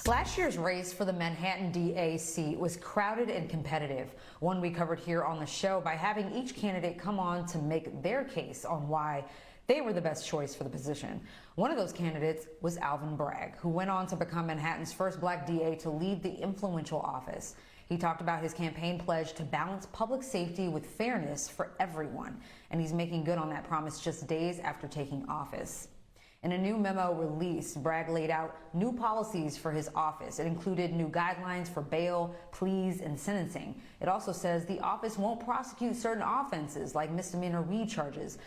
Last year's race for the Manhattan DA seat was crowded and competitive, one we covered here on the show by having each candidate come on to make their case on why they were the best choice for the position. One of those candidates was Alvin Bragg, who went on to become Manhattan's first black DA to lead the influential office. He talked about his campaign pledge to balance public safety with fairness for everyone, and he's making good on that promise just days after taking office. In a new memo released, Bragg laid out new policies for his office. It included new guidelines for bail, pleas, and sentencing. It also says the office won't prosecute certain offenses like misdemeanor weed charges,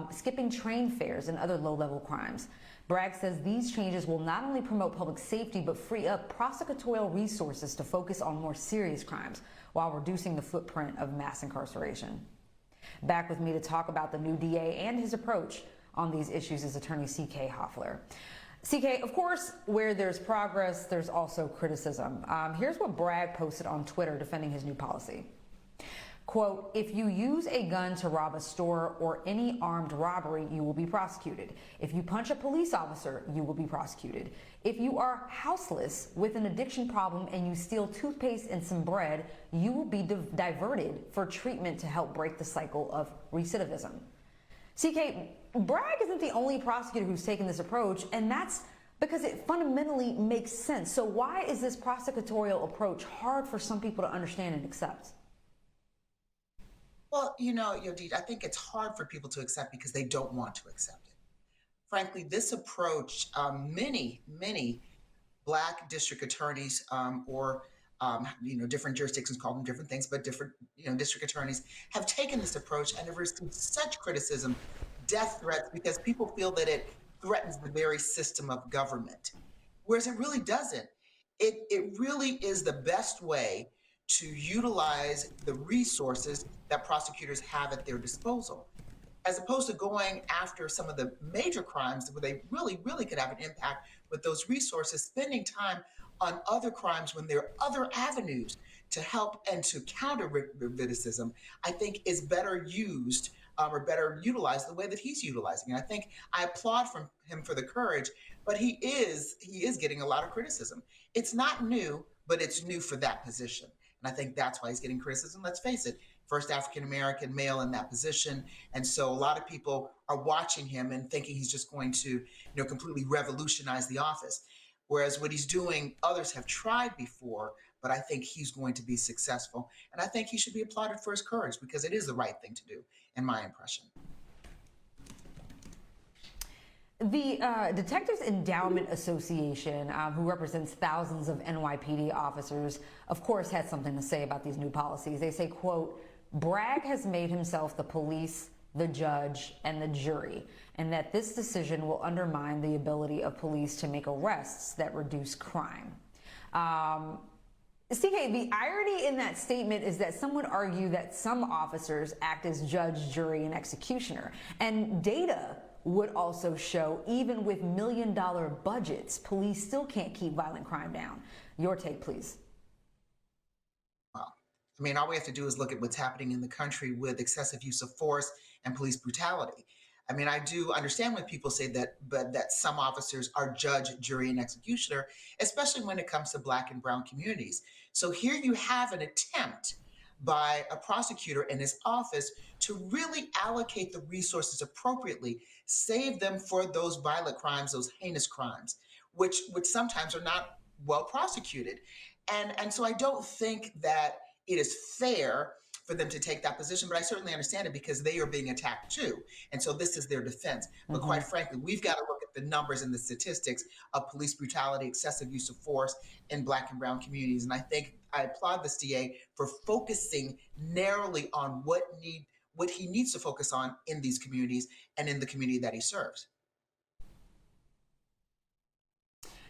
skipping train fares, and other low-level crimes. Bragg says these changes will not only promote public safety, but free up prosecutorial resources to focus on more serious crimes while reducing the footprint of mass incarceration. Back with me to talk about the new DA and his approach on these issues is attorney CK Hoffler. CK, of course, where there's progress, there's also criticism. Here's what Bragg posted on Twitter defending his new policy. Quote, if you use a gun to rob a store or any armed robbery, you will be prosecuted. If you punch a police officer, you will be prosecuted. If you are houseless with an addiction problem and you steal toothpaste and some bread, you will be diverted for treatment to help break the cycle of recidivism. CK, Bragg isn't the only prosecutor who's taken this approach, and that's because it fundamentally makes sense. So why is this prosecutorial approach hard for some people to understand and accept? Well, you know, Yodit, I think it's hard for people to accept because they don't want to accept it. Frankly, this approach, many Black district attorneys or different jurisdictions call them different things, but different, district attorneys have taken this approach and have received such criticism, death threats, because people feel that it threatens the very system of government, whereas it really doesn't. It really is the best way to utilize the resources that prosecutors have at their disposal, as opposed to going after some of the major crimes where they really could have an impact with those resources, spending time on other crimes when there are other avenues to help and to counter recidivism, I think is better used or better utilized the way that he's utilizing it. I think I applaud from him for the courage, but he is getting a lot of criticism. It's not new, but it's new for that position. And I think that's why he's getting criticism. Let's face it, first African-American male in that position. And so a lot of people are watching him and thinking he's just going to, completely revolutionize the office. Whereas what he's doing, others have tried before, but I think he's going to be successful. And I think he should be applauded for his courage because it is the right thing to do, in my impression. The Detectives Endowment Association, who represents thousands of NYPD officers, of course, had something to say about these new policies. They say, quote, Bragg has made himself the police, the judge, and the jury, and that this decision will undermine the ability of police to make arrests that reduce crime. CK, the irony in that statement is that some would argue that some officers act as judge, jury, and executioner, and data would also show even with million-dollar budgets, police still can't keep violent crime down. Your take, please. Well, I mean, all we have to do is look at what's happening in the country with excessive use of force and police brutality. I mean, I do understand when people say that some officers are judge, jury, and executioner, especially when it comes to Black and brown communities. So here you have an attempt by a prosecutor in his office to really allocate the resources appropriately, save them for those violent crimes, those heinous crimes, which sometimes are not well prosecuted. And so I don't think that it is fair for them to take that position, but I certainly understand it because they are being attacked too. And so this is their defense. But quite frankly, we've got to look at the numbers and the statistics of police brutality, excessive use of force in Black and brown communities. And I think I applaud this DA for focusing narrowly on what he needs to focus on in these communities and in the community that he serves.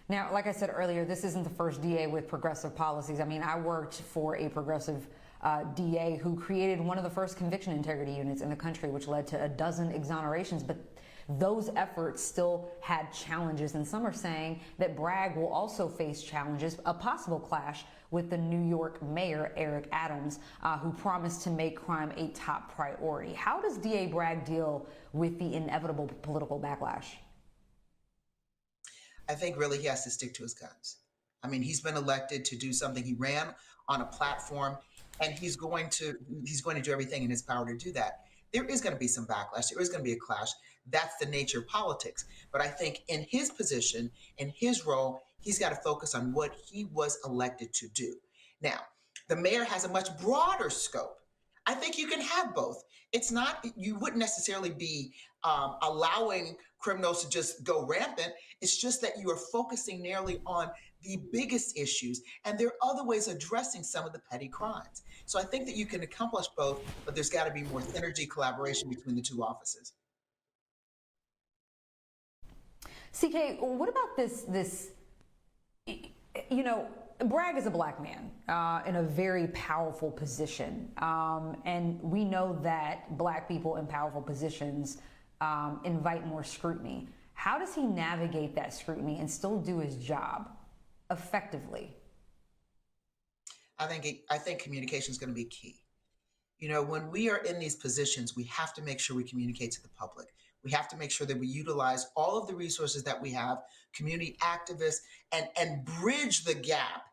Now, like I said earlier, this isn't the first DA with progressive policies. I mean, I worked for a progressive DA who created one of the first conviction integrity units in the country, which led to a dozen exonerations. But those efforts still had challenges, and some are saying that Bragg will also face challenges, a possible clash with the New York mayor, Eric Adams, who promised to make crime a top priority. How does DA Bragg deal with the inevitable political backlash? I think really he has to stick to his guns. I mean, he's been elected to do something. He ran on a platform, and he's going to do everything in his power to do that. There is going to be some backlash. There is going to be a clash. That's the nature of politics. But I think in his position, in his role, he's got to focus on what he was elected to do. Now, the mayor has a much broader scope. I think you can have both. It's not, you wouldn't necessarily be allowing criminals to just go rampant. It's just that you are focusing narrowly on the biggest issues, and there are other ways of addressing some of the petty crimes. So I think that you can accomplish both, but there's got to be more synergy, collaboration between the two offices. CK, what about this, you know, Bragg is a black man in a very powerful position. And we know that black people in powerful positions invite more scrutiny. How does he navigate that scrutiny and still do his job effectively? I think communication is going to be key. You know, when we are in these positions, we have to make sure we communicate to the public. We have to make sure that we utilize all of the resources that we have, community activists, and bridge the gap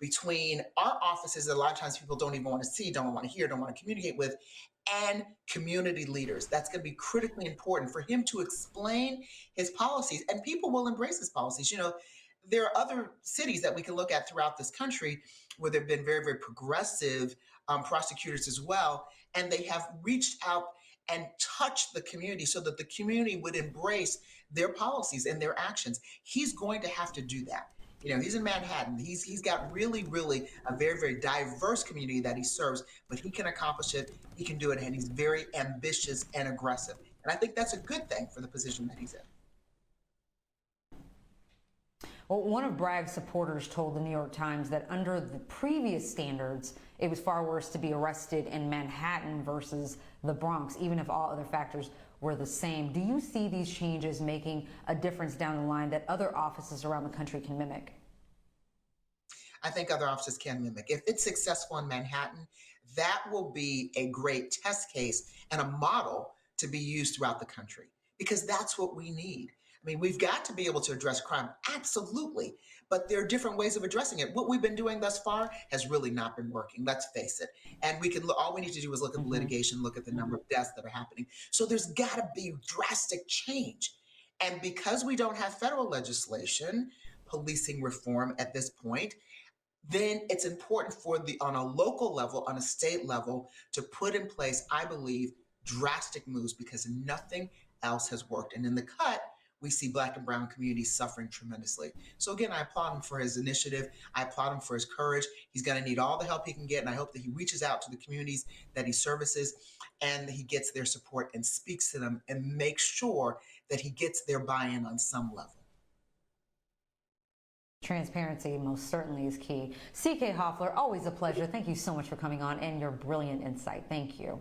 between our offices that a lot of times people don't even want to see, don't want to hear, don't want to communicate with, and community leaders. That's going to be critically important for him to explain his policies, and people will embrace his policies. You know, there are other cities that we can look at throughout this country where there have been very, very progressive prosecutors as well, and they have reached out and touched the community so that the community would embrace their policies and their actions. He's going to have to do that. You know, he's in Manhattan. He's got really, really a very, very diverse community that he serves, but he can accomplish it. He can do it, and he's very ambitious and aggressive. And I think that's a good thing for the position that he's in. Well, one of Bragg's supporters told the New York Times that under the previous standards, it was far worse to be arrested in Manhattan versus the Bronx, even if all other factors were the same. Do you see these changes making a difference down the line that other offices around the country can mimic? I think other offices can mimic. If it's successful in Manhattan, that will be a great test case and a model to be used throughout the country, because that's what we need. I mean, we've got to be able to address crime, absolutely, but there are different ways of addressing it. What we've been doing thus far has really not been working, let's face it. And we can all we need to do is look at the litigation, look at the number of deaths that are happening. So there's got to be drastic change. And because we don't have federal legislation, policing reform at this point, then it's important for on a local level, on a state level, to put in place, I believe, drastic moves, because nothing else has worked. And in the cut, we see Black and brown communities suffering tremendously. So again, I applaud him for his initiative. I applaud him for his courage. He's going to need all the help he can get, and I hope that he reaches out to the communities that he services and he gets their support and speaks to them and makes sure that he gets their buy-in on some level. Transparency most certainly is key. CK Hoffler, always a pleasure. Thank you so much for coming on and your brilliant insight. Thank you.